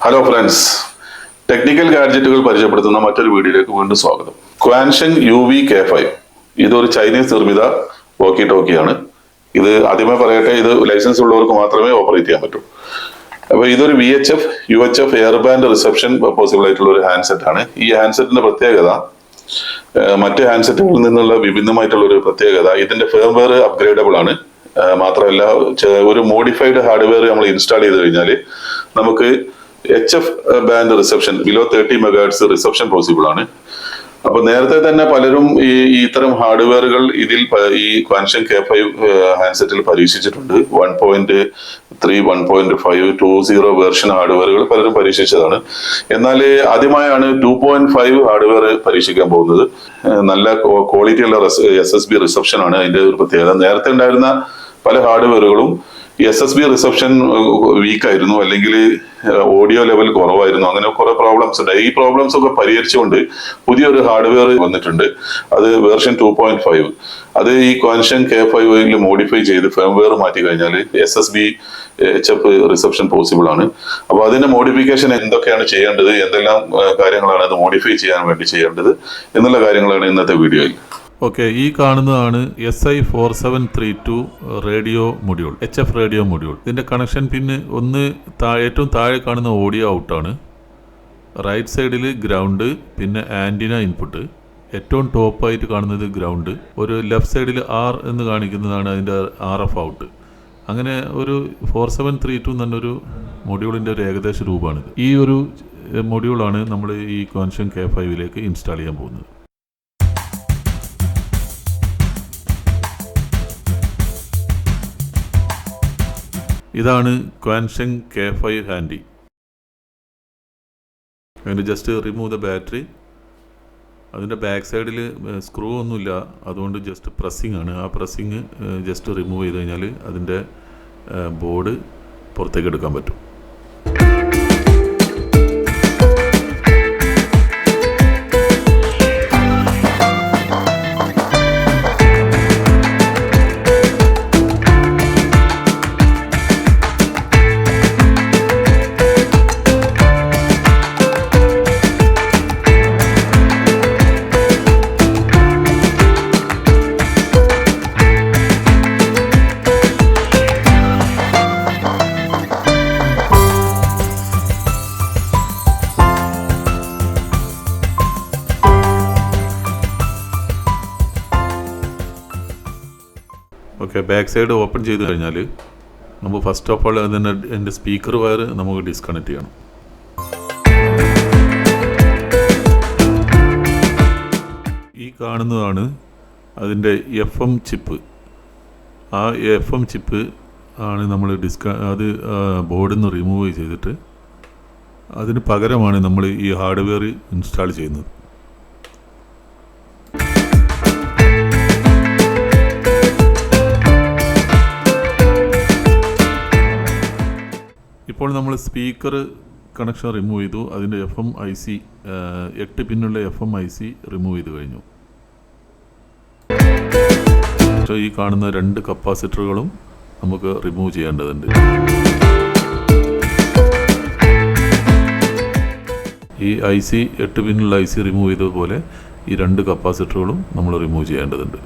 Hello friends, technical ഗാഡ്ജറ്റുകൾ പരിചയപ്പെടുത്തുന്ന മറ്റൊരു വീഡിയോയിലേക്ക് വീണ്ടും സ്വാഗതം. ക്വാൻഷൻ UV-K5 ഇതൊരു ചൈനീസ് നിർമ്മിത വോക്കി ടോക്കിയാണ്. ഇത് ആദ്യമേ പറയട്ടെ, ഇത് ലൈസൻസ് ഉള്ളവർക്ക് മാത്രമേ ഓപ്പറേറ്റ് ചെയ്യാൻ പറ്റൂ. അപ്പൊ ഇതൊരു VHF UHF air band reception possible ആയിട്ടുള്ള ഒരു ഹാൻഡ്സെറ്റ് ആണ്. ഈ ഹാൻഡ്സെറ്റിന്റെ പ്രത്യേകത, മറ്റ് ഹാൻഡ്സെറ്റുകളിൽ നിന്നുള്ള വിഭിന്നമായിട്ടുള്ള ഒരു പ്രത്യേകത, ഇതിന്റെ ഫേംവെയർ അപ്ഗ്രേഡബിൾ ആണ്. മാത്രമല്ല, ഒരു മോഡിഫൈഡ് ഹാർഡ്വെയർ നമ്മൾ ഇൻസ്റ്റാൾ ചെയ്ത് കഴിഞ്ഞാൽ നമുക്ക് HF band reception below 30 megahertz reception possible ആണ്. അപ്പൊ നേരത്തെ തന്നെ പലരും ഇത്തരം ഹാർഡ്വെയറുകൾ ഇതിൽ ഈ ക്വാൻഷൻ K5 ഹാൻഡ്സെറ്റിൽ പരീക്ഷിച്ചിട്ടുണ്ട്. 1.3, 1.5, 2.0 വേർഷൻ ഹാർഡ്വെയറുകൾ പലരും പരീക്ഷിച്ചതാണ്. എന്നാൽ ആദ്യമായാണ് 2.5 ഹാർഡ്വെയർ പരീക്ഷിക്കാൻ പോകുന്നത്. നല്ല ക്വാളിറ്റിയുള്ള SSB റിസപ്ഷൻ ആണ് അതിന്റെ ഒരു പ്രത്യേകത. നേരത്തെ ഉണ്ടായിരുന്ന പല ഹാർഡ്വെയറുകളും SSB റിസപ്ഷൻ വീക്ക് ആയിരുന്നു, അല്ലെങ്കിൽ ഓഡിയോ ലെവൽ കുറവായിരുന്നു. അങ്ങനെ കുറെ പ്രോബ്ലംസ് ഉണ്ട്. ഈ പ്രോബ്ലംസ് ഒക്കെ പരിഹരിച്ചുകൊണ്ട് പുതിയൊരു ഹാർഡ്വെയർ വന്നിട്ടുണ്ട്. അത് വേർഷൻ 2.5. അത് ഈ ക്വാൻഷൻ K5 മോഡിഫൈ ചെയ്ത് ഫേംവെയർ മാറ്റി കഴിഞ്ഞാൽ SSB HF റിസപ്ഷൻ പോസിബിൾ ആണ്. അപ്പൊ അതിന്റെ മോഡിഫിക്കേഷൻ എന്തൊക്കെയാണ് ചെയ്യേണ്ടത്, എന്തെല്ലാം കാര്യങ്ങളാണ് അത് മോഡിഫൈ ചെയ്യാൻ വേണ്ടി ചെയ്യേണ്ടത് എന്നുള്ള കാര്യങ്ങളാണ് ഇന്നത്തെ വീഡിയോയിൽ. ഓക്കെ, ഈ കാണുന്നതാണ് SI4732 radio module, HF radio module. ഇതിൻ്റെ കണക്ഷൻ പിന്ന് ഒന്ന് ഏറ്റവും താഴെ കാണുന്ന ഓഡിയോ ഔട്ടാണ്. റൈറ്റ് സൈഡിൽ ഗ്രൗണ്ട്, പിന്നെ ആൻറ്റിന ഇൻപുട്ട്. ഏറ്റവും ടോപ്പായിട്ട് കാണുന്നത് ഗ്രൗണ്ട്. ഒരു ലെഫ്റ്റ് സൈഡിൽ R എന്ന് കാണിക്കുന്നതാണ് അതിൻ്റെ RF ഔട്ട്. അങ്ങനെ ഒരു 4732 എന്നൊരു മൊഡ്യൂളിൻ്റെ ഒരു ഏകദേശ രൂപമാണിത്. ഈ ഒരു മൊഡ്യൂളാണ് നമ്മൾ ഈ ക്വാൻഷൻ K5 ഇൻസ്റ്റാൾ ചെയ്യാൻ പോകുന്നത്. ഇതാണ് ക്വാൻഷൻ K5 ഹാൻഡി. അതിന് ജസ്റ്റ് റിമൂവ് ദ ബാറ്ററി. അതിൻ്റെ ബാക്ക് സൈഡിൽ സ്ക്രൂ ഒന്നുമില്ല, അതുകൊണ്ട് ജസ്റ്റ് പ്രസ്സിങ് ആണ്. ആ പ്രസ്സിങ് ജസ്റ്റ് റിമൂവ് ചെയ്ത് കഴിഞ്ഞാൽ അതിൻ്റെ ബോർഡ് പുറത്തേക്ക് എടുക്കാൻ പറ്റും. ഓക്കെ, ബാക്ക് സൈഡ് ഓപ്പൺ ചെയ്ത് കഴിഞ്ഞാൽ നമുക്ക് ഫസ്റ്റ് ഓഫ് ഓൾ അതിൻ്റെ എൻ്റെ സ്പീക്കർ വയർ നമുക്ക് ഡിസ്കണക്ട് ചെയ്യണം. ഈ കാണുന്നതാണ് അതിൻ്റെ FM ചിപ്പ്. ആ FM ചിപ്പ് ആണ് നമ്മൾ അത് ബോർഡിൽ നിന്ന് റിമൂവ് ചെയ്തിട്ട് അതിന് പകരമാണ് നമ്മൾ ഈ ഹാർഡ്വെയർ ഇൻസ്റ്റാൾ ചെയ്യുന്നത്. ഇപ്പോൾ നമ്മൾ സ്പീക്കർ കണക്ഷൻ റിമൂവ് ചെയ്തു. അതിൻ്റെ FM IC 8 പിന്നുള്ള FM IC റിമൂവ് ചെയ്ത് കഴിഞ്ഞു. ഈ കാണുന്ന 2 കപ്പാസിറ്ററുകളും നമുക്ക് റിമൂവ് ചെയ്യേണ്ടതുണ്ട്. ഈ IC 8 പിന്നുള്ള IC റിമൂവ് ചെയ്തതുപോലെ ഈ 2 കപ്പാസിറ്ററുകളും നമ്മൾ റിമൂവ് ചെയ്യേണ്ടതുണ്ട്.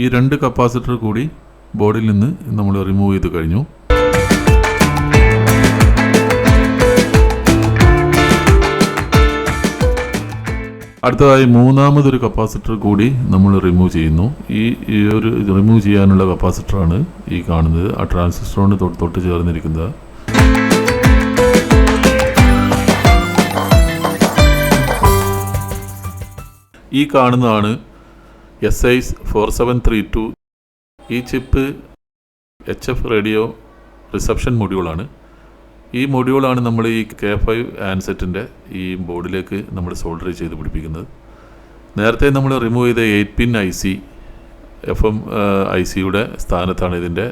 ഈ 2 കപ്പാസിറ്റർ കൂടി ബോർഡിൽ നിന്ന് നമ്മൾ റിമൂവ് ചെയ്ത് കഴിഞ്ഞു. അടുത്തതായി മൂന്നാമതൊരു കപ്പാസിറ്റർ കൂടി നമ്മൾ റിമൂവ് ചെയ്യുന്നു. ഈ ഒരു റിമൂവ് ചെയ്യാനുള്ള കപ്പാസിറ്ററാണ് ഈ കാണുന്നത്. ആ ട്രാൻസിസ്റ്ററോട് തൊട്ട് ചേർന്നിരിക്കുന്നത്. ഈ കാണുന്നതാണ് SI4732. ഈ ചിപ്പ് HF റേഡിയോ റിസപ്ഷൻ മൊഡ്യൂളാണ്. ഈ മൊഡ്യൂളാണ് നമ്മൾ ഈ K5 ഹാൻഡ്സെറ്റിൻ്റെ ഈ ബോർഡിലേക്ക് നമ്മൾ സോൾഡർ ചെയ്ത് പിടിപ്പിക്കുന്നത്. നേരത്തെ നമ്മൾ റിമൂവ് ചെയ്ത 8 പിൻ IC FM ICയുടെ സ്ഥാനത്താണ് ഇതിൻ്റെ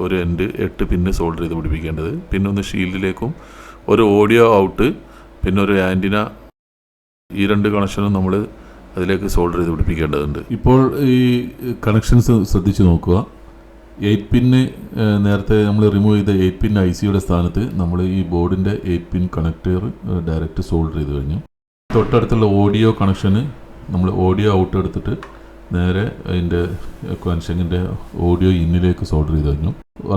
ഒരു എൻഡ് 8 പിന്ന് സോൾഡർ ചെയ്ത് പിടിപ്പിക്കേണ്ടത്. പിന്നെ ഒന്ന് ഷീൽഡിലേക്കും ഒരു ഓഡിയോ ഔട്ട്, പിന്നെ ഒരു ആൻറ്റിന ഈ രണ്ട് കണക്ഷനും നമ്മൾ അതിലേക്ക് സോൾഡർ ചെയ്ത് പിടിപ്പിക്കേണ്ടതുണ്ട്. ഇപ്പോൾ ഈ കണക്ഷൻസ് ശ്രദ്ധിച്ച് നോക്കുക. 8 പിന്ന് നേരത്തെ നമ്മൾ റിമൂവ് ചെയ്ത 8 പിൻ ICയുടെ സ്ഥാനത്ത് നമ്മൾ ഈ ബോർഡിൻ്റെ 8 പിൻ കണക്ടർ ഡയറക്റ്റ് സോൾഡർ ചെയ്ത് കഴിഞ്ഞു. തൊട്ടടുത്തുള്ള ഓഡിയോ കണക്ഷന് നമ്മൾ ഓഡിയോ ഔട്ട് എടുത്തിട്ട് നേരെ അതിൻ്റെ ക്വാൻഷങ്ങിൻ്റെ ഓഡിയോ ഇന്നിലേക്ക് സോൾഡർ ചെയ്ത് കഴിഞ്ഞു.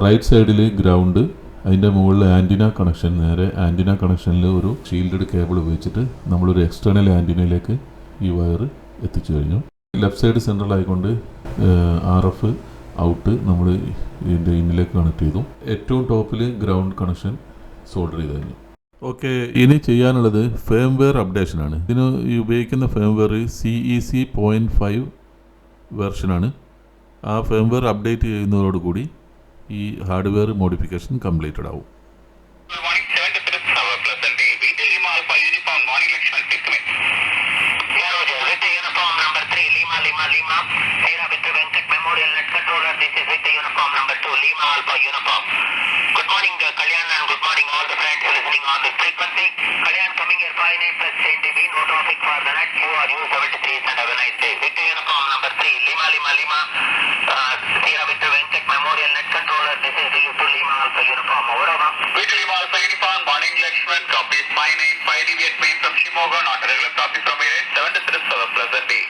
റൈറ്റ് സൈഡിൽ ഗ്രൗണ്ട്, അതിൻ്റെ മുകളിൽ ആൻറ്റിന കണക്ഷൻ, നേരെ ആൻറ്റിന കണക്ഷനിൽ ഒരു ഷീൽഡഡ് കേബിൾ ഉപയോഗിച്ചിട്ട് നമ്മളൊരു എക്സ്റ്റേണൽ ആൻറ്റിനയിലേക്ക് ഈ വയർ എത്തിച്ചു കഴിഞ്ഞു. ലെഫ്റ്റ് സൈഡ് സെൻട്രൽ ആയിക്കൊണ്ട് RF ഔട്ട് നമ്മൾ ഇതിൻ്റെ ഇന്നിലേക്ക് കണക്ട് ചെയ്തു. ഏറ്റവും ടോപ്പിൽ ഗ്രൗണ്ട് കണക്ഷൻ സോൾഡർ ചെയ്ത് കഴിഞ്ഞു. ഓക്കെ, ഇനി ചെയ്യാനുള്ളത് ഫേംവെയർ അപ്ഡേഷനാണ്. ഇതിന് ഈ ഉപയോഗിക്കുന്ന ഫേംവെയർ CEC 0.5 വെർഷനാണ്. ആ ഫേംവെയർ അപ്ഡേറ്റ് ചെയ്യുന്നതോടുകൂടി ഈ ഹാർഡ്വെയർ മോഡിഫിക്കേഷൻ കംപ്ലീറ്റഡ് ആവും. Good morning, Kalyan, and good morning all the friends listening on this frequency. Kalyan coming here 59 plus 10 dB, no traffic for the night. QRU 73 and have a nice day. Victor Uniform number 3, Lima Lima Lima, Sierra Victor Venkat Memorial Net Controller. This is you to Lima Alpha Uniform. Over over. Victor Lima Alpha Uniform, morning Lakshman, copy 59 5 dB main from Shimoga, not a regular copy from here. 73 for the pleasant